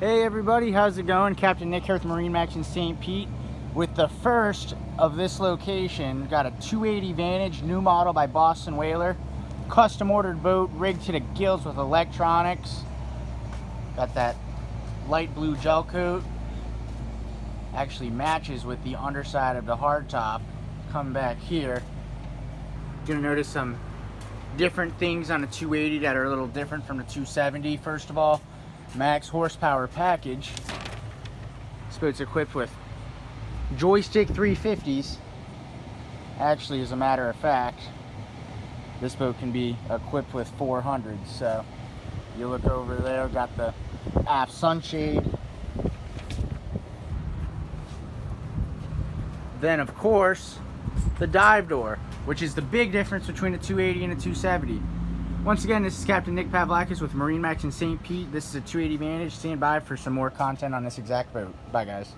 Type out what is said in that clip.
Hey everybody, how's it going? Captain Nick here with MarineMax in St. Pete with the first of this location. Got a 280 Vantage, new model by Boston Whaler. Custom ordered boat, rigged to the gills with electronics. Got that light blue gel coat. Actually matches with the underside of the hardtop. Come back here. You're gonna notice some different things on the 280 that are a little different from the 270. First of all, max horsepower package. This boat's equipped with joystick 350s. Actually, as a matter of fact, this boat can be equipped with 400s. So you look over there, got the aft sunshade. Then of course, the dive door, which is the big difference between a 280 and a 270. Once again, this is Captain Nick Pavlakis with MarineMax in St. Pete. This is a 280 Vantage. Stand by for some more content on this exact boat. Bye, guys.